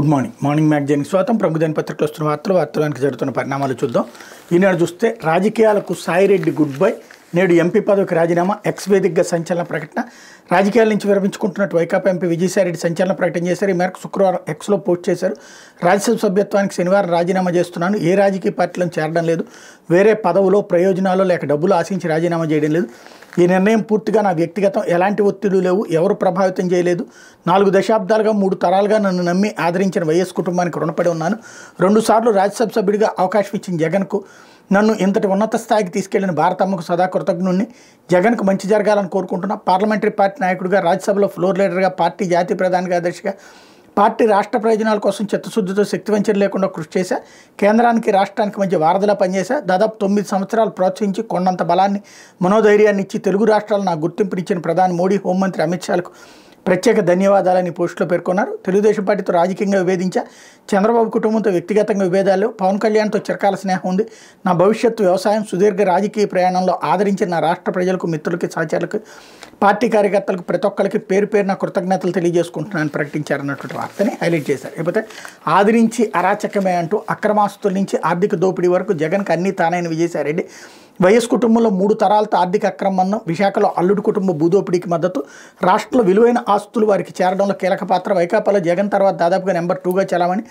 Good morning. Morning మ్యాగజైన్కి స్వాగతం. ప్రముఖ దినపత్రికలు వస్తున్న వార్తలకు జరుగుతున్న పరిణామాలు చూద్దాం. ఈనాడు చూస్తే రాజకీయాలకు సాయిరెడ్డి గుడ్ బై, నేడు ఎంపీ పదవికి రాజీనామా, ఎక్స్ వేదికగా సంచలన ప్రకటన. రాజకీయాల నుంచి విరమించుకుంటున్నట్టు వైకాపా ఎంపీ విజయసాయిరెడ్డి సంచలన ప్రకటన చేశారు. ఈ మేరకు శుక్రవారం ఎక్స్లో పోస్ట్ చేశారు. రాజ్యసభ సభ్యత్వానికి శనివారం రాజీనామా చేస్తున్నాను. ఏ రాజకీయ పార్టీలను చేరడం లేదు. వేరే పదవులో ప్రయోజనాలు లేక డబ్బులు ఆశించి రాజీనామా చేయడం లేదు. ఈ నిర్ణయం పూర్తిగా నా వ్యక్తిగతం, ఎలాంటి ఒత్తిడి లేవు, ఎవరు ప్రభావితం చేయలేదు. 4 దశాబ్దాలుగా 3 తరాలుగా నన్ను నమ్మి ఆదరించిన వైఎస్ కుటుంబానికి రుణపడి ఉన్నాను. 2 సార్లు రాజ్యసభ సభ్యుడిగా అవకాశం ఇచ్చిన జగన్కు, నన్ను ఇంతటి ఉన్నత స్థాయికి తీసుకెళ్లిన భారతమ్మకు సదా కృతజ్ఞుణ్ణి. జగన్కు మంచి జరగాలని కోరుకుంటున్నా. పార్లమెంటరీ పార్టీ నాయకుడిగా, రాజ్యసభలో ఫ్లోర్ లీడర్గా, పార్టీ జాతీయ ప్రధాన కార్యదర్శిగా పార్టీ రాష్ట్ర ప్రయోజనాల కోసం చిత్తశుద్ధితో శక్తివంచన లేకుండా కృషి చేశా. కేంద్రానికి రాష్ట్రానికి మధ్య వారధిలా పనిచేశా. దాదాపు 9 సంవత్సరాలు ప్రోత్సహించి కొండంత బలాన్ని, మనోధైర్యాన్ని ఇచ్చి తెలుగు రాష్ట్రాలు నాకు గుర్తింపునిచ్చిన ప్రధాని మోడీ, హోంమంత్రి అమిత్ షాలకు ప్రత్యేక ధన్యవాదాలని పోస్టులో పేర్కొన్నారు. తెలుగుదేశం పార్టీతో రాజకీయంగా విభేదించా. చంద్రబాబు కుటుంబంతో వ్యక్తిగతంగా విభేదాలు, పవన్ కళ్యాణ్తో చిరకాల స్నేహం ఉంది. నా భవిష్యత్తు వ్యవసాయం. సుదీర్ఘ రాజకీయ ప్రయాణంలో ఆదరించిన నా రాష్ట్ర ప్రజలకు, మిత్రులకి, సహచరులకు, పార్టీ కార్యకర్తలకు ప్రతి ఒక్కరికి పేరు పేరున కృతజ్ఞతలు తెలియజేసుకుంటున్నానని ప్రకటించారన్నటువంటి వార్తని హైలైట్ చేశారు. లేకపోతే ఆదరించి అరాచకమే అంటూ అక్రమాస్తుల నుంచి ఆర్థిక దోపిడీ వరకు జగన్కి అన్నీ తానైన విజయసాయిరెడ్డి. వైఎస్ కుటుంబంలో 3 తరాలతో ఆర్థిక అక్రమం, విశాఖలో అల్లుడు కుటుంబ భూదోపిడీకి మద్దతు, రాష్ట్రంలో విలువైన ఆస్తులు వారికి చేరడంలో కీలక పాత్ర. వైకాపాలో జగన్ తర్వాత దాదాపుగా నెంబర్ 2గా చలామణి.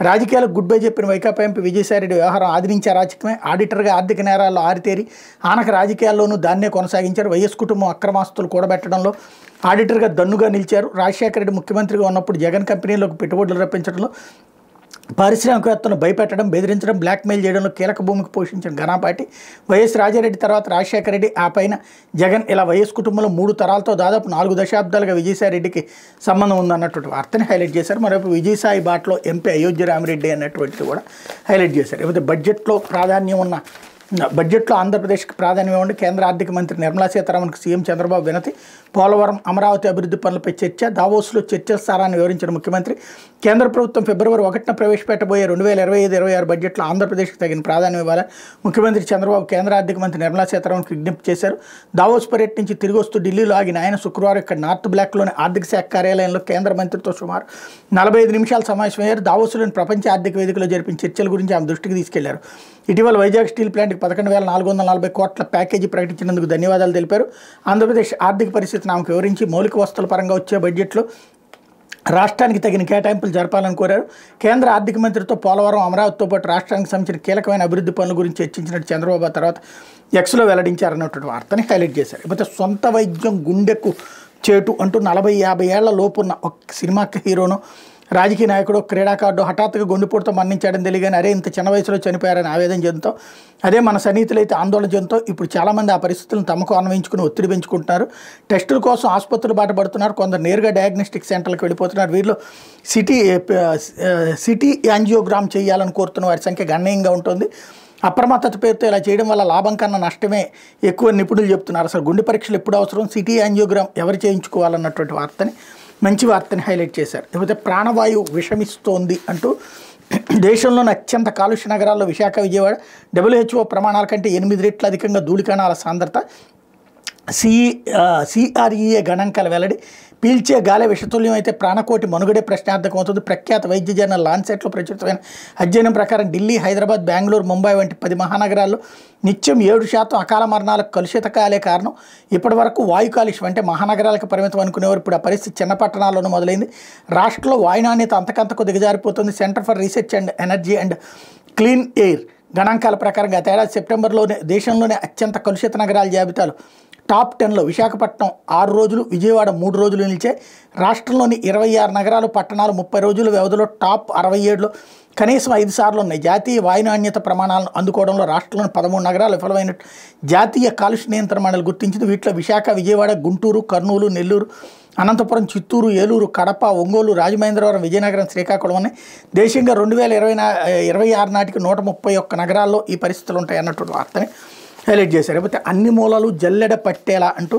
రాజకీయాలకు గుడ్ బై చెప్పిన వైకాపా ఎంపీ విజయసాయిరెడ్డి వ్యవహారం ఆదరించి అరాచకమే. ఆడిటర్గా ఆర్థిక నేరాల్లో ఆరితేరి ఆనక రాజకీయాల్లోనూ దాన్నే కొనసాగించారు. వైఎస్ కుటుంబం అక్రమాస్తులు కూడబెట్టడంలో ఆడిటర్గా దన్నుగా నిలిచారు. రాజశేఖర రెడ్డి ముఖ్యమంత్రిగా ఉన్నప్పుడు జగన్ కంపెనీలోకి పెట్టుబడులు రప్పించడంలో, పారిశ్రామికవేత్తలను భయపెట్టడం, బెదిరించడం, బ్లాక్మెయిల్ చేయడంలో కీలక భూమికి పోషించిన ఘనపాటి. వైఎస్ రాజారెడ్డి తర్వాత రాజశేఖర రెడ్డి, ఆ పైన జగన్, ఇలా వైఎస్ కుటుంబంలో 3 తరాలతో దాదాపు 4 దశాబ్దాలుగా విజయసాయిరెడ్డికి సంబంధం ఉందన్నటువంటి వార్తని హైలైట్ చేశారు. మరోవైపు విజయసాయి బాటలో ఎంపీ అయోధ్య రామిరెడ్డి అన్నటువంటిది కూడా హైలైట్ చేశారు. లేకపోతే బడ్జెట్లో ఆంధ్రప్రదేశ్కి ప్రాధాన్యం ఇవ్వండి. కేంద్ర ఆర్థిక మంత్రి నిర్మలా సీతారామన్కు సీఎం చంద్రబాబు వినతి. పోలవరం, అమరావతి అభివృద్ధి పనులపై చర్చ. దావోస్లో చర్చల సారాన్ని వివరించిన ముఖ్యమంత్రి. కేంద్ర ప్రభుత్వం ఫిబ్రవరి 1న ప్రవేశపెట్టబోయే 2025-26 బడ్జెట్లో ఆంధ్రప్రదేశ్కి తగిన ప్రాధాన్యం ఇవ్వాలని ముఖ్యమంత్రి చంద్రబాబు కేంద్ర ఆర్థిక మంత్రి నిర్మలా సీతారామన్కు విజ్ఞప్తి చేశారు. దావోస్ పర్యటన నుంచి తిరిగి వస్తూ ఢిల్లీలో ఆగిన ఆయన శుక్రవారం ఇక్కడ నార్త్ బ్లాక్లోని ఆర్థిక శాఖ కార్యాలయంలో కేంద్ర మంత్రితో సుమారు 45 నిమిషాలు సమావేశమయ్యారు. దావోస్లోని ప్రపంచ ఆర్థిక వేదికలో జరిపిన చర్చల గురించి ఆమె దృష్టికి తీసుకెళ్లారు. ఇటీవల వైజాగ్ స్టీల్ ప్లాంట్కి 11,440 కోట్ల ప్యాకేజీ ప్రకటించినందుకు ధన్యవాదాలు తెలిపారు. ఆంధ్రప్రదేశ్ ఆర్థిక పరిస్థితిని ఆమెకు వివరించి మౌలిక వస్తువుల పరంగా వచ్చే బడ్జెట్లో రాష్ట్రానికి తగిన కేటాయింపులు జరపాలని కోరారు. కేంద్ర ఆర్థిక మంత్రితో పోలవరం, అమరావతితో పాటు రాష్ట్రానికి సంబంధించిన కీలకమైన అభివృద్ధి పనుల గురించి చర్చించినట్టు చంద్రబాబు తర్వాత ఎక్స్లో వెల్లడించారన్నటువంటి వార్తని హైలైట్ చేశారు. ఇకపోతే సొంత వైద్యం గుండెకు చేటు అంటూ 40-50 ఏళ్ల లోపున్న ఒక సినిమా హీరోను, రాజకీయ నాయకుడు, క్రీడాకారుడు హఠాత్తుగా గుండెపోటుతో మరణించాడని తెలియగానే అరే ఇంత చిన్న వయసులో చనిపోయారని ఆవేదన చెందుతాం. అదే మన సన్నిహితులైతే ఆందోళన చెందుతాం. ఇప్పుడు చాలామంది ఆ పరిస్థితులను తమకు అన్వయించుకుని ఒత్తిడి పెంచుకుంటున్నారు. టెస్టుల కోసం ఆసుపత్రులు బాట పడుతున్నారు. కొందరు నేరుగా డయాగ్నోస్టిక్ సెంటర్లకు వెళ్ళిపోతున్నారు. వీరిలో సిటీ యాంజియోగ్రామ్ చేయాలని కోరుతున్న వారి సంఖ్య గణనీయంగా ఉంటుంది. అప్రమత్తత పేరుతో ఇలా చేయడం వల్ల లాభం కన్నా నష్టమే ఎక్కువ నిపుణులు చెప్తున్నారు. అసలు గుండె పరీక్షలు ఎప్పుడు అవసరం, సిటీ యాంజియోగ్రామ్ ఎవరు చేయించుకోవాలన్నటువంటి మంచి వార్తని హైలైట్ చేశారు. లేకపోతే ప్రాణవాయువు విషమిస్తోంది అంటూ దేశంలోని అత్యంత కాలుష్య నగరాల్లో విశాఖ, విజయవాడ WHO ప్రమాణాల కంటే 8 రెట్లు అధికంగా ధూళికణాల సాంద్రత. CREA గణాంకాల వెల్లడి. పీల్చే గాలి విషతుల్యం అయితే ప్రాణకోటి మనుగడే ప్రశ్నార్థకం అవుతుంది. ప్రఖ్యాత వైద్య జర్నల్ లాన్సెట్లో ప్రచురితమైన అధ్యయనం ప్రకారం ఢిల్లీ, హైదరాబాద్, బెంగళూరు, ముంబై వంటి 10 మహానగరాల్లో నిత్యం 7% అకాల మరణాలకు కలుషిత గాలే కారణం. ఇప్పటి వరకు వాయు కాలుష్యం అంటే మహానగరాలకు పరిమితం అనుకునేవారు ఇప్పుడు ఆ పరిస్థితి చిన్న పట్టణాల్లోనూ మొదలైంది. రాష్ట్రంలో వాయు నాణ్యత అంతకంతకు దిగజారిపోతుంది. Centre for research and energy and clean air గణాంకాల ప్రకారం గత ఏడాది సెప్టెంబర్లోనే దేశంలోనే అత్యంత కలుషిత నగరాల జాబితాలో టాప్ 10లో విశాఖపట్నం 6 రోజులు, విజయవాడ 3 రోజులు నిలిచాయి. రాష్ట్రంలోని 26 నగరాలు, పట్టణాలు 30 రోజుల వ్యవధిలో టాప్ 67లో కనీసం 5 సార్లు ఉన్నాయి. జాతీయ వాయు నాణ్యత ప్రమాణాలను అందుకోవడంలో రాష్ట్రంలోని 13 నగరాలు విఫలమైనట్టు జాతీయ కాలుష్య నియంత్రణ మండలి గుర్తించింది. వీటిలో విశాఖ, విజయవాడ, గుంటూరు, కర్నూలు, నెల్లూరు, అనంతపురం, చిత్తూరు, ఏలూరు, కడప, ఒంగోలు, రాజమహేంద్రవరం, విజయనగరం, శ్రీకాకుళం ఉన్నాయి. దేశంగా 2026 నాటికి 131 నగరాల్లో ఈ పరిస్థితులు ఉంటాయి అన్నటువంటి వార్తని హైలైట్ చేశారు. లేకపోతే అన్ని మూలలు జల్లెడ పట్టేలా అంటూ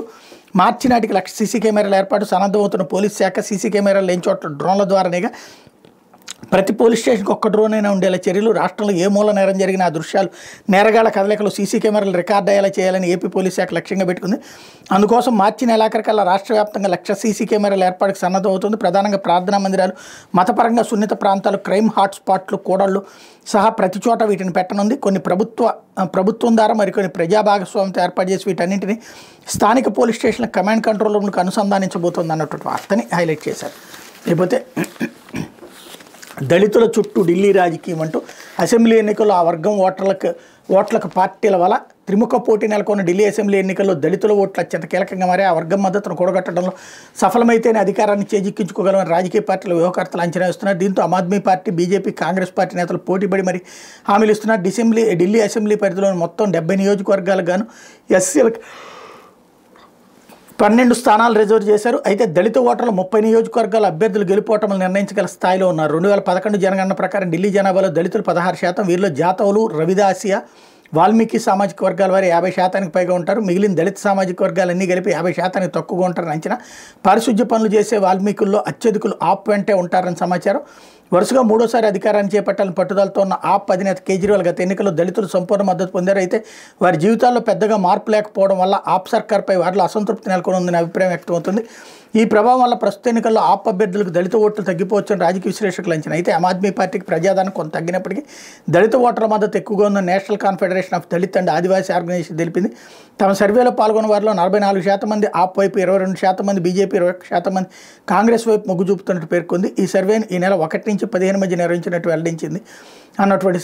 మార్చి నాటికి 1,00,000 సీసీ కెమెరాల ఏర్పాటు. సన్నద్ధమవుతున్న పోలీస్ శాఖ. సీసీ కెమెరాలు లేని చోట్ల డ్రోన్ల ద్వారానేగా ప్రతి పోలీస్ స్టేషన్కి ఒక్క డ్రోన్ అయినా ఉండేలా చర్యలు, రాష్ట్రంలో ఏ మూల నేరం జరిగిన ఆ దృశ్యాలు నేరగాళ్ల కదలికలు సీసీ కెమెరాలు రికార్డ్ అయ్యేలా చేయాలని ఏపీ పోలీస్ శాఖ లక్ష్యంగా పెట్టుకుంది. అందుకోసం మార్చి నెలాఖరికల్లా రాష్ట్ర వ్యాప్తంగా 1,00,000 సీసీ కెమెరాల ఏర్పాటుకు సన్నద్ధం అవుతుంది. ప్రధానంగా ప్రార్థనా మందిరాలు, మతపరంగా సున్నిత ప్రాంతాలు, క్రైమ్ హాట్స్పాట్లు, కూడళ్లు సహా ప్రతి చోట వీటిని పెట్టనుంది. కొన్ని ప్రభుత్వం ద్వారా మరికొన్ని ప్రజా భాగస్వామ్యంతో ఏర్పాటు చేసి వీటన్నింటినీ స్థానిక పోలీస్ స్టేషన్ల కమాండ్ కంట్రోల్ రూమ్లకు అనుసంధానించబోతోంది అన్నటువంటి వార్తని హైలైట్ చేశారు. లేకపోతే దళితుల చుట్టూ ఢిల్లీ రాజకీయం అంటూ అసెంబ్లీ ఎన్నికల్లో ఆ వర్గం ఓట్లకు పార్టీల వల్ల త్రిముఖ పోటీ నెలకొన్న ఢిల్లీ అసెంబ్లీ ఎన్నికల్లో దళితుల ఓట్లు అత్యంత కీలకంగా మారే ఆ వర్గం మద్దతును కూడగట్టడంలో సఫలమైతేనే అధికారాన్ని చేజిక్కించుకోగలమని రాజకీయ పార్టీల వ్యూహకర్తలు అంచనా వేస్తున్నారు. దీంతో Aam Aadmi party, BJP, Congress party నేతలు పోటీపడి మరి హామీలు ఇస్తున్నారు. ఢిల్లీ అసెంబ్లీ పరిధిలోని మొత్తం 70 నియోజకవర్గాలకు గాను ఎస్సీలకు 12 స్థానాలు రిజర్వ్ చేశారు. అయితే దళిత ఓటర్లు 30 నియోజకవర్గాల అభ్యర్థులు గెలుపోవటం నిర్ణయించగల స్థాయిలో ఉన్నారు. 2011 జనగణన ప్రకారం ఢిల్లీ జనాభాలో దళితులు 16%, వీరిలో జాతవులు, రవిదాసియా, వాల్మీకి సామాజిక వర్గాల వారి 50% పైగా ఉంటారు. మిగిలిన దళిత సామాజిక వర్గాలన్నీ కలిపి 50% తక్కువగా ఉంటారని అంచనా. పారిశుద్ధ్య పనులు చేసే వాల్మీకుల్లో అత్యధికులు ఆప్ వెంటే ఉంటారని సమాచారం. వరుసగా 3వ అధికారాన్ని చేపట్టాలని పట్టుదలతో ఉన్న ఆప్ అధినేత కేజ్రీవాల్ గత ఎన్నికల్లో దళితులు సంపూర్ణ మద్దతు పొందారు. అయితే వారి జీవితాల్లో పెద్దగా మార్పు లేకపోవడం వల్ల ఆప్ సర్కార్పై వారిలో అసంతృప్తి నెలకొని ఉందని అభిప్రాయం వ్యక్తమవుతుంది. ఈ ప్రభావం వల్ల ప్రస్తుత ఎన్నికల్లో ఆప్ అభ్యర్థులకు దళిత ఓట్లు తగ్గిపోవచ్చని రాజకీయ విశ్లేషకులు అంచనా. అయితే ఆమ్ ఆద్మీ పార్టీకి ప్రజాదరణ కొంత తగ్గినప్పటికీ దళిత ఓటర్ల మద్దతు ఎక్కువగా ఉందని national confederation of Dalit and Adivasi organisation తెలిపింది. తమ సర్వేలో పాల్గొన్న వారిలో 44% మంది ఆప్ వైపు, 22% మంది బీజేపీ, 21% మంది కాంగ్రెస్ వైపు మొగ్గు చూపుతున్నట్టు పేర్కొంది. ఈ సర్వేను ఈ నెల 1 నుంచి 15 మధ్య నిర్వహించినట్టు వెల్లడించింది అన్నటువంటి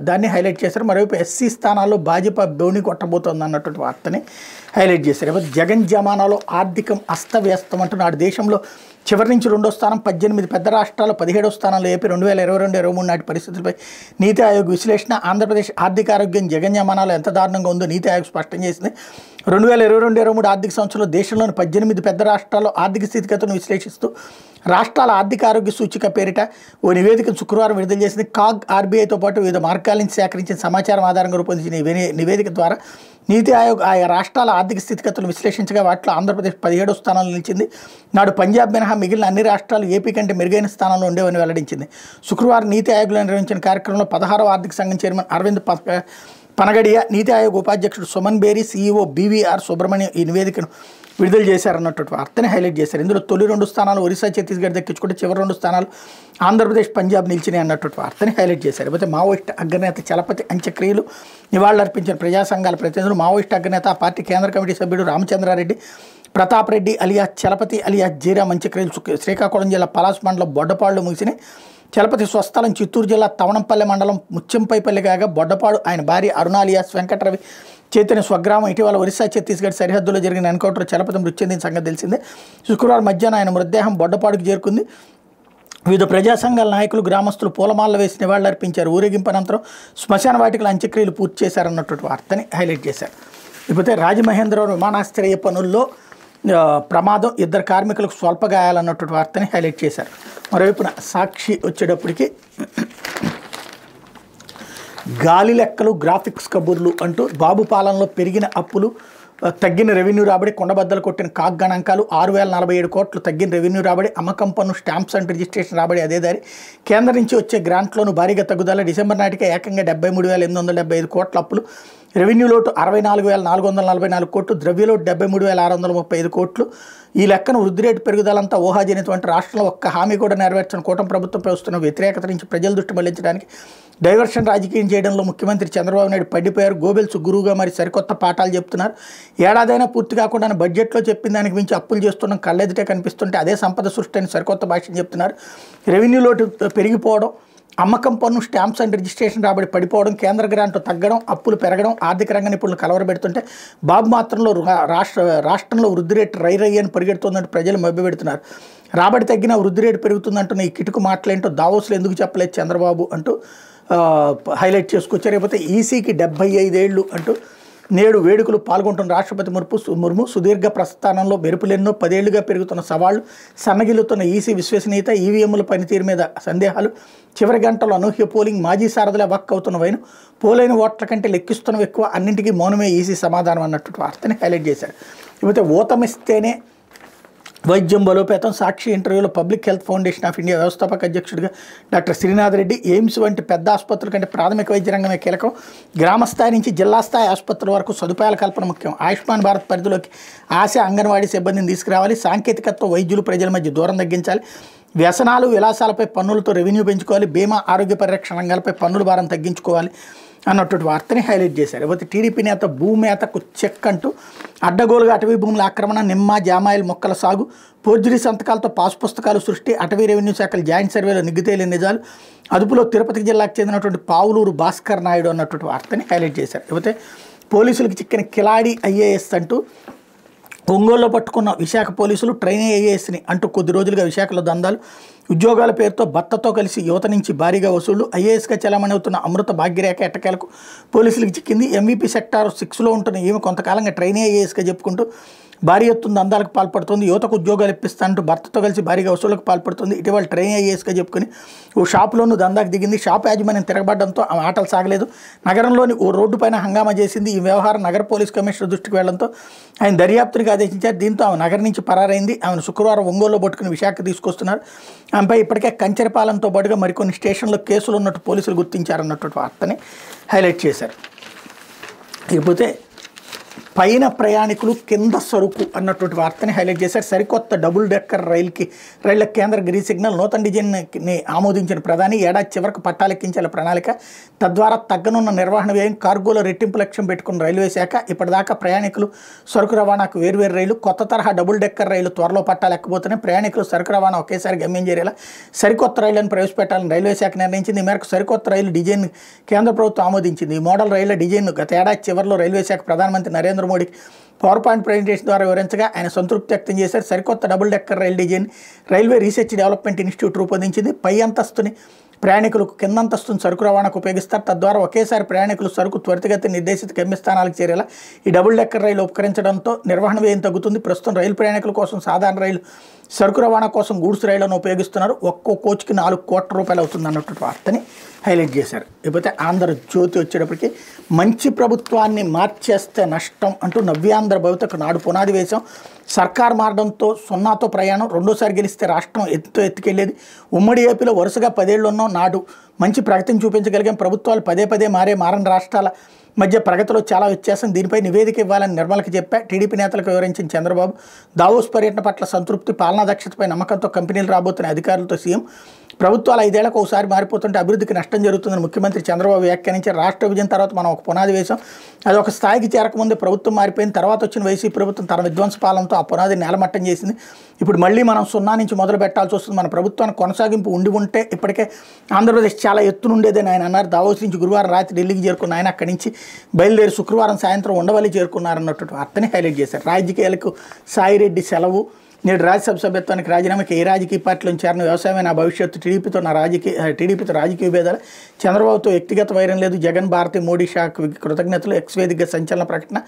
దాన్ని హైలైట్ చేశారు. మరోవైపు ఎస్సీ స్థానాల్లో భాజపా బోని కొట్టబోతోంది అన్నటువంటి వార్తని హైలైట్ చేశారు. జగన్ జమానాలో ఆర్థికం అస్తవ్యస్తం అంటున్నాడు. దేశంలో చివరి నుంచి 2వ స్థానం, 18 పెద్ద రాష్ట్రాలు 17వ స్థానంలో ఏపీ 2022-23 నాటి పరిస్థితులపై నీతి ఆయోగ్ విశ్లేషణ. ఆంధ్రప్రదేశ్ ఆర్థిక ఆరోగ్యం జగన్ జమానాలో ఎంత దారుణంగా ఉందో నీతి ఆయోగ్ స్పష్టం చేసింది. 2022-23 ఆర్థిక సంవత్సరంలో దేశంలోని 18 పెద్ద రాష్ట్రాల్లో ఆర్థిక స్థితిగతులను విశ్లేషిస్తూ రాష్ట్రాల ఆర్థిక ఆరోగ్య సూచిక పేరిట ఓ నివేదికను శుక్రవారం విడుదల చేసింది. కాగ్, ఆర్బీఐతో పాటు వివిధ మార్గాల నుంచి సేకరించిన సమాచారం ఆధారంగా రూపొందించిన నివేదిక ద్వారా నీతి ఆయోగ్ ఆయా రాష్ట్రాల ఆర్థిక స్థితిగతులను విశ్లేషించగా వాటిలో ఆంధ్రప్రదేశ్ 17వ స్థానంలో నిలిచింది. నాడు పంజాబ్ మినహా మిగిలిన అన్ని రాష్ట్రాలు ఏపీ కంటే మెరుగైన స్థానంలో ఉండేవని వెల్లడించింది. శుక్రవారం నీతి ఆయోగ్లో నిర్వహించిన కార్యక్రమంలో 16వ ఆర్థిక సంఘం చైర్మన్ అరవింద్ పనగడియా, నీతి ఆయోగ్ ఉపాధ్యక్షుడు సుమన్ బేరీ, సీఈఓ బీవీఆర్ సుబ్రహ్మణ్యం ఈ నివేదికను విడుదల చేశారన్నటువంటి వార్తని హైలైట్ చేశారు. ఇందులో తొలి 2 స్థానాలు ఒరిస్సా, ఛత్తీస్గఢ్ దక్కించుకుంటే చివరి 2 స్థానాలు ఆంధ్రప్రదేశ్, పంజాబ్ నిలిచినాయి అన్నటువంటి వార్తని హైలైట్ చేశారు. అయితే మావోయిస్ట్ అగ్రనేత చలపతి అంత్యక్రియలు నివాళులర్పించిన ప్రజా సంఘాల ప్రతినిధులు, మావోయిస్ట్ అగ్రనేత, ఆ పార్టీ కేంద్ర కమిటీ సభ్యుడు రామచంద్రారెడ్డి, ప్రతాప్ రెడ్డి అలియాస్ చలపతి అలియాస్ జీరామ్ అంత్యక్రియలు శ్రీకాకుళం జిల్లా పలాస్ మండలం బొడ్డపాడులో ముగిసినాయి. చలపతి స్వస్థలం చిత్తూరు జిల్లా తవణంపల్లె మండలం ముచ్చంపైపల్లి కాగా బొడ్డపాడు ఆయన భార్య అరుణ అలియాస్ వెంకటరవి చైతన్య స్వగ్రామం. ఇటీవల ఒరిస్సా, ఛత్తీస్గఢ్ సరిహద్దులో జరిగిన ఎన్కౌంటర్ చలపతి మృతి చెందిన సంగతి తెలిసిందే. శుక్రవారం మధ్యాహ్నం ఆయన మృతదేహం బొడ్డపాడుకు చేరుకుంది. వివిధ ప్రజా సంఘాల నాయకులు, గ్రామస్తులు పూలమాలలు వేసి నివాళులర్పించారు. ఊరేగింపు అనంతరం శ్మశాన వాటికల అంత్యక్రియలు పూర్తి చేశారన్నటువంటి వార్తని హైలైట్ చేశారు. ఇకపోతే రాజమహేంద్రవరం విమానాశ్రయ పనుల్లో ప్రమాదం, 2 కార్మికులకు స్వల్ప గాయాలన్నటువంటి వార్తని హైలైట్ చేశారు. మరోవైపున సాక్షి వచ్చేటప్పటికి గాలి లెక్కలు, గ్రాఫిక్స్ కబుర్లు అంటూ బాబు పాలనలో పెరిగిన అప్పులు, తగ్గిన రెవెన్యూ రాబడి, కొండబద్దలు కొట్టిన కాగ్ గణాంకాలు, 6,047 కోట్లు తగ్గిన రెవెన్యూ రాబడి, అమ్మకం పన్ను, స్టాంప్స్ అండ్ రిజిస్ట్రేషన్ రాబడి అదే దారి, కేంద్రం నుంచి వచ్చే గ్రాంట్లోనూ భారీగా తగ్గుదల, డిసెంబర్ నాటికే ఏకంగా 73,875 కోట్ల అప్పులు, రెవెన్యూ లోటు 64,444 కోట్లు, ద్రవ్యలోటు 73,635 కోట్లు. ఈ లెక్కను వృద్ధి రేటు పెరుగుదలంతా ఊహాజనితమైన రాష్ట్రంలో ఒక్క హామీ కూడా నెరవేర్చిన కూటమి ప్రభుత్వంపై వస్తున్న వ్యతిరేకత నుంచి ప్రజల దృష్టి మళ్లించడానికి డైవర్షన్ రాజకీయం చేయడంలో ముఖ్యమంత్రి చంద్రబాబు నాయుడు పడిపోయారు. గోబెల్స్ గురువుగా మరి సరికొత్త పాఠాలు చెప్తున్నారు. ఏడాదైనా పూర్తి కాకుండా బడ్జెట్లో చెప్పిన దానికి మించి అప్పులు చేస్తున్నాం కళ్ళెదుటే కనిపిస్తుంటే అదే సంపద సృష్టి అని సరికొత్త భాషను చెప్తున్నారు. రెవెన్యూ లోటు పెరిగిపోవడం, అమ్మకం పన్ను, స్టాంప్స్ అండ్ రిజిస్ట్రేషన్ రాబడి పడిపోవడం, కేంద్ర గ్రాంట్లు తగ్గడం, అప్పులు పెరగడం, ఆర్థిక రంగ నిపుణులు కలవరబెడుతుంటే బాబు మాత్రంలో రాష్ట్రంలో వృద్ధి రేటు రయ్యని పరిగెడుతుందంటూ ప్రజలు మభ్యపెడుతున్నారు. రాబడి తగ్గినా వృద్ధి రేటు పెరుగుతుందంటున్న ఈ కిటుకు మాటలేంటో దావోస్లో ఎందుకు చెప్పలేదు చంద్రబాబు అంటూ హైలైట్ చేసుకొచ్చారు. లేకపోతే ఈసీకి 75 ఏళ్ళు అంటూ నేడు వేడుకలు పాల్గొంటున్న రాష్ట్రపతి ముర్ము సుదీర్ఘ ప్రస్థానంలో మెరుపులెన్నో, 10 ఏళ్లుగా పెరుగుతున్న సవాళ్లు, సన్నగిల్లుతున్న ఈసీ విశ్వసనీయత, ఈవీఎంల పనితీరు మీద సందేహాలు, చివరి గంటలో అనూహ్య పోలింగ్, మాజీ సారథులే వక్ అవుతున్న వైను, పోలైన ఓట్ల కంటే లెక్కిస్తున్నవి ఎక్కువ, అన్నింటికీ మౌనమే ఈసీ సమాధానం అన్నట్టు వార్తని హైలైట్ చేశారు. లేకపోతే ఊతమిస్తేనే వైద్యం బలోపేతం. సాక్షి ఇంటర్వ్యూలో public health foundation of India వ్యవస్థాపక అధ్యక్షుడిగా డాక్టర్ శ్రీనాథ్ రెడ్డి. ఎయిమ్స్ వంటి పెద్ద ఆసుపత్రుల కంటే ప్రాథమిక వైద్య రంగమే కీలకం. గ్రామ స్థాయి నుంచి జిల్లా స్థాయి ఆసుపత్రుల వరకు సదుపాయాల కల్పన ముఖ్యం. ఆయుష్మాన్ భారత్ పరిధిలోకి ఆశా అంగన్వాడీ సిబ్బందిని తీసుకురావాలి. సాంకేతికతతో వైద్యులు ప్రజల మధ్య దూరం తగ్గించాలి. వ్యసనాలు విలాసాలపై పన్నులతో రెవెన్యూ పెంచుకోవాలి. బీమా ఆరోగ్య పరిరక్షణ రంగాలపై పన్నుల భారం తగ్గించుకోవాలి అన్నటువంటి వార్తని హైలైట్ చేశారు. ఇకపోతే టీడీపీ నేత భూమేతకు చెక్ అంటూ అడ్డగోలుగా అటవీ భూముల ఆక్రమణ, నిమ్మ జామాయిల్ మొక్కల సాగు, ఫోర్జరీ సంతకాలతో పాస్ పుస్తకాలు సృష్టి, అటవీ రెవెన్యూ శాఖల జాయింట్ సర్వేలో నిగ్గుతేలిన నిజాలు, అదుపులో తిరుపతి జిల్లాకు చెందినటువంటి పావులూరు భాస్కర్ నాయుడు అన్నటువంటి వార్తని హైలైట్ చేశారు. ఇకపోతే పోలీసులకు చిక్కిన కిలాడి ఐఏఎస్ అంటూ ఒంగోలులో పట్టుకున్న విశాఖ పోలీసులు ట్రైనీ ఐఏఎస్ని అంటూ కొద్ది రోజులుగా విశాఖలో దందాలు, ఉద్యోగాల పేరుతో భర్తతో కలిసి యువత నుంచి భారీగా వసూళ్లు, ఐఏఎస్గా చలామణి అవుతున్న అమృత భాగ్యరేఖ ఎట్టకేలకు పోలీసులకు చిక్కింది. ఎంవీపీ సెక్టార్ 6లో ఉంటున్న ఈమె కొంతకాలంగా ట్రైనీ ఐఏఎస్గా చెప్పుకుంటూ భారీ ఎత్తున దందాలకు పాల్పడుతుంది. యువతకు ఉద్యోగాలు ఇప్పిస్తానంటూ భర్తతో కలిసి భారీగా వసూళ్లకు పాల్పడుతుంది. ఇటీవల ట్రైనీ ఐఏఎస్గా చెప్పుకుని ఓ షాపులోనూ దందాకు దిగింది. షాప్ యాజమాన్యం తిరగబడడంతో ఆమె ఆటలు సాగలేదు. నగరంలోని ఓ రోడ్డు పైన హంగామా చేసింది. ఈ వ్యవహారం నగర పోలీస్ కమిషనర్ దృష్టికి వెళ్లడంతో ఆయన దర్యాప్తునికి ఆదేశించారు. దీంతో ఆమె నగరం నుంచి పరారైంది. ఆమెను శుక్రవారం ఒంగోలులో పట్టుకుని విశాఖ తీసుకొస్తున్నారు. ఆమెపై ఇప్పటికే కంచెరపాలెంతో పాటుగా మరికొన్ని స్టేషన్లో కేసులు ఉన్నట్టు పోలీసులు గుర్తించారన్నటువంటి వార్తని హైలైట్ చేశారు. ఇకపోతే పైన ప్రయాణికులు కింద సరుకు అన్నటువంటి వార్తని హైలైట్ చేశారు. సరికొత్త డబుల్ డెక్కర్ రైళ్ల కేంద్ర గ్రీన్ సిగ్నల్ నూతన డిజైన్ని ఆమోదించిన ప్రధాని. ఏడాది చివరకు పట్టాలెక్కించాల ప్రణాళిక. తద్వారా తగ్గనున్న నిర్వహణ వ్యయం. కార్గోలో రెట్టింపు లక్ష్యం పెట్టుకున్న రైల్వే శాఖ. ఇప్పటిదాకా ప్రయాణికులు సరుకు రవాణాకు వేర్వేరు రైళ్లు. కొత్త తరహా డబుల్ డెక్కర్ రైళ్లు త్వరలో పట్టాలెక్కబోతున్నాయి. ప్రయాణికులు సరుకు రవాణా ఒకేసారి గమ్యం చేరేలా సరికొత్త రైళ్లను ప్రవేశపెట్టాలని రైల్వే శాఖ నిర్ణయించింది. ఈ మేరకు సరికొత్త రైలు డిజైన్ కేంద్ర ప్రభుత్వం ఆమోదించింది. ఈ మోడల్ రైళ్ల డిజైన్ను గత ఏడాది చివరిలో రైల్వే శాఖ ప్రధానమంత్రి నరేంద్ర మోడీకి పవర్ పాయింట్ ప్రజెంటేషన్ ద్వారా వివరించగా ఆయన సంతృప్తి వ్యక్తం చేశారు. సరికొత్త double decker rail design railway research development institute రూపొందించింది. పై అంతస్తుని ప్రయాణికులకు కింద అంతస్తును సరుకు రవాణాకు ఉపయోగిస్తారు. తద్వారా ఒకేసారి ప్రయాణికులు సరుకు త్వరితగతిన నిర్దేశిత గమ్యస్థానాలకు చేరేలా ఈ డబుల్ డెక్కర్ రైలు ఉపకరించడంతో నిర్వహణ వ్యయం తగ్గుతుంది. ప్రస్తుతం రైలు ప్రయాణికుల కోసం సాధారణ రైలు, సరుకు రవాణా కోసం గూడ్స్ రైళ్లను ఉపయోగిస్తున్నారు. ఒక్కో కోచ్కి 4 కోట్ల రూపాయలు అవుతుంది అన్నటువంటి వార్తని హైలైట్ చేశారు. ఇకపోతే ఆంధ్రజ్యోతి వచ్చేటప్పటికి మంచి ప్రభుత్వాన్ని మార్చేస్తే నష్టం అంటూ నవ్యాంధ్ర భవితకు నాడు పునాది వేశాం. సర్కార్ మారడంతో 0తో ప్రయాణం. రెండోసారి గెలిస్తే రాష్ట్రం ఎత్తుకెళ్లేది. ఉమ్మడి ఏపీలో వరుసగా 10 ఏళ్ళు ఉన్నాం. నాడు మంచి ప్రగతిని చూపించగలిగాం. ప్రభుత్వాలు పదే మారని రాష్ట్రాల మధ్య ప్రగతిలో చాలా వ్యత్యాసం. దీనిపై నివేదిక ఇవ్వాలని నిర్మలకి చెప్పా. టీడీపీ నేతలకు వివరించిన చంద్రబాబు. దావోస్ పర్యటన పట్ల సంతృప్తి, పాలనా దక్షతపై నమ్మకంతో కంపెనీలు రాబోతున్న అధికారులతో సీఎం. ప్రభుత్వాలు 5 ఏళ్లకు ఒకసారి మారిపోతుంటే అభివృద్ధికి నష్టం జరుగుతుందని ముఖ్యమంత్రి చంద్రబాబు వ్యాఖ్యానించారు. రాష్ట్ర విభజన తర్వాత మనం ఒక పునాది వేశాం. అది ఒక స్థాయికి చేరకముందే ప్రభుత్వం మారిపోయింది. తర్వాత వచ్చిన వైసీపీ ప్రభుత్వం తన విధ్వంస పాలనతో ఆ పునాదిని నేలమట్టం చేసింది. ఇప్పుడు మళ్ళీ మనం 0 నుంచి మొదలు పెట్టాల్సి వస్తుంది. మన ప్రభుత్వానికి కొనసాగింపు ఉంటే ఇప్పటికే ఆంధ్రప్రదేశ్ చాలా ఎత్తునుండేదని ఆయన అన్నారు. దావోస్ నుంచి గురువారం రాత్రి ఢిల్లీకి చేరుకున్న ఆయన అక్కడి నుంచి బయలుదేరి శుక్రవారం సాయంత్రం ఉండవల్లి చేరుకున్నారన్నటువంటి వార్తని హైలైట్ చేశారు. రాజకీయాలకు సాయిరెడ్డి సెలవు. నేడు రాజ్యసభ సభ్యత్వానికి రాజీనామాకి ఏ రాజకీయ పార్టీలను చేరిన వ్యవసాయమే నా భవిష్యత్తు. టీడీపీతో రాజకీయ విభేదాలు. చంద్రబాబుతో వ్యక్తిగత వైరం లేదు. జగన్, భారతి, మోడీ షాకు కృతజ్ఞతలు. ఎక్స్ వేదికగా సంచలన ప్రకటన.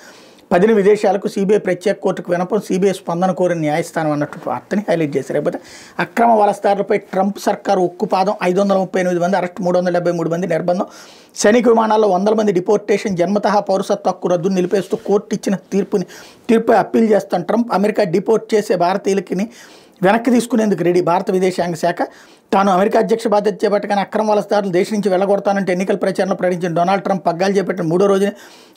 10 విదేశాలకు సిబిఐ ప్రత్యేక కోర్టుకు వినపం. సిబిఐ స్పందన కోరిన న్యాయస్థానం అన్నట్టు వార్తని హైలైట్ చేశారు. లేకపోతే అక్రమ వలసదారులపై ట్రంప్ సర్కారు ఉక్కుపాదం. 538 మంది అరెస్ట్, 373 మంది నిర్బంధం. సైనిక విమానాల్లో 100 మంది డిపోర్టేషన్. జన్మతః పౌరసత్వ హక్కు రద్దును నిలిపేస్తూ కోర్టు ఇచ్చిన తీర్పుపై అప్పీల్ చేస్తాం. ట్రంప్ అమెరికా డిపోర్ట్ చేసే భారతీయులకి వెనక్కి తీసుకునేందుకు రెడీ. భారత విదేశాంగ శాఖ తాను అమెరికా అధ్యక్ష బాధ్యత చేపట్టగానే అక్రమ వలసదారులు దేశం నుంచి వెళ్ళగొడతానంటే ఎన్నికల ప్రచారంలో ప్రకటించిన డొనాల్డ్ ట్రంప్ పగ్గాలు చేపట్టిన 3వ రోజునే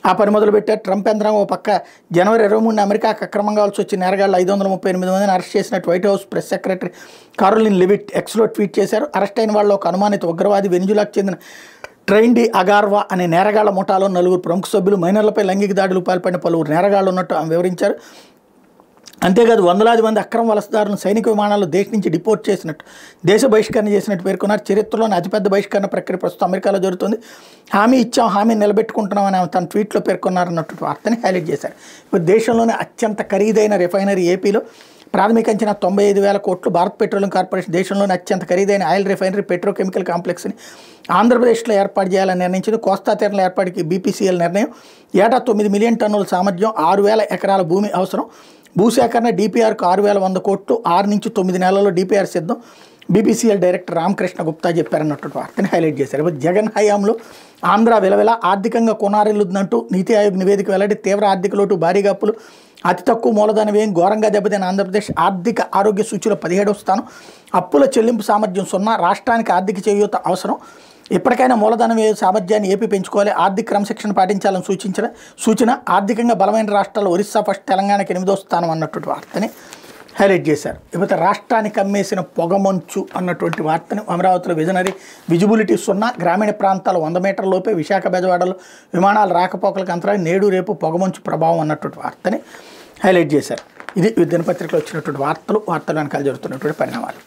ఆ పని మొదలుపెట్టారు. ట్రంప్ యంత్రాంగం ఓ పక్క జనవరి 23న అమెరికాకు అక్రమంగా వలస వచ్చిన నేరగాళ్లు 538 మందిని అరెస్ట్ చేసినట్టు White House press secretary Karoline Leavitt ఎక్స్లో ట్వీట్ చేశారు. అరెస్ట్ అయిన వాళ్ళు ఒక అనుమానిత ఉగ్రవాది, వెనిజులాకు చెందిన ట్రైన్ డి అగార్వా అనే నేరగాళ్ల ముఠాలో 4 ప్రముఖ సభ్యులు, మైనర్లపై లైంగిక దాడులు పాల్పడిన పలువురు నేరగాళ్లు ఉన్నట్టు ఆమె వివరించారు. అంతేకాదు వందలాది మంది అక్రమ వలసదారులను సైనిక విమానాల్లో దేశం నుంచి డిపోర్ట్ చేసినట్టు, దేశ బహిష్కరణ చేసినట్టు పేర్కొన్నారు. చరిత్రలోని అతిపెద్ద బహిష్కరణ ప్రక్రియ ప్రస్తుతం అమెరికాలో జరుగుతుంది. హామీ ఇచ్చాం, హామీ నిలబెట్టుకుంటున్నామని ఆమె తన ట్వీట్లో పేర్కొన్నారన్నట్టు వార్తని హైలైట్ చేశారు. ఇప్పుడు దేశంలోనే అత్యంత ఖరీదైన రిఫైనరీ ఏపీలో ప్రాథమిక అంచనా 95,000 కోట్లు. భారత్ పెట్రోలియం కార్పొరేషన్ దేశంలోని అత్యంత ఖరీదైన ఆయిల్ రిఫైనరీ పెట్రోకెమికల్ కాంప్లెక్స్ని ఆంధ్రప్రదేశ్లో ఏర్పాటు చేయాలని నిర్ణయించింది. కోస్తా తీరంలో ఏర్పాటుకి బీపీసీఎల్ నిర్ణయం. ఏటా 9 మిలియన్ టన్నుల సామర్థ్యం, 6,000 ఎకరాల భూమి అవసరం. భూసేకరణ DPRకు 6,100 కోట్లు. 6 నుంచి 9 నెలల్లో DPR సిద్ధం. బీపీసీఎల్ డైరెక్టర్ రామకృష్ణ గుప్తా చెప్పారన్నట్టు వార్తని హైలైట్ చేశారు. జగన్ హయాంలో ఆంధ్ర విలవిల ఆర్థికంగా కొనారెల్లుందంటూ నీతి ఆయోగ్ నివేదిక వెల్లడి. తీవ్ర ఆర్థిక లోటు, భారీగా అప్పులు, అతి తక్కువ మూలధన వ్యయం ఘోరంగా దెబ్బతిన ఆంధ్రప్రదేశ్ ఆర్థిక ఆరోగ్య సూచీలో 17వ స్థానం. అప్పుల చెల్లింపు సామర్థ్యం 0. రాష్ట్రానికి ఆర్థిక చేయూత అవసరం. ఎప్పటికైనా మూలధన వ్యయ సామర్థ్యాన్ని ఏపీ పెంచుకోవాలి. ఆర్థిక క్రమశిక్షణ పాటించాలని సూచన. ఆర్థికంగా బలమైన రాష్ట్రాలు ఒరిస్సా ఫస్ట్, తెలంగాణకి 8వ స్థానం అన్నటువంటి వార్తని హైలైట్ చేశారు. ఇకపోతే రాష్ట్రానికి కమ్మేసిన పొగమంచు అన్నటువంటి వార్తని అమరావతిలో విజిబిలిటీ 0. గ్రామీణ ప్రాంతాలు 100 మీటర్ల లోపే. విశాఖ బెజవాడలో విమానాలు రాకపోకలకు అంతరాయం. నేడు రేపు పొగమంచు ప్రభావం అన్నటువంటి వార్తని హైలైట్ చేశారు. ఇది దినపత్రికలో వచ్చినటువంటి వార్తలు వెనకాల జరుగుతున్నటువంటి పరిణామాలు.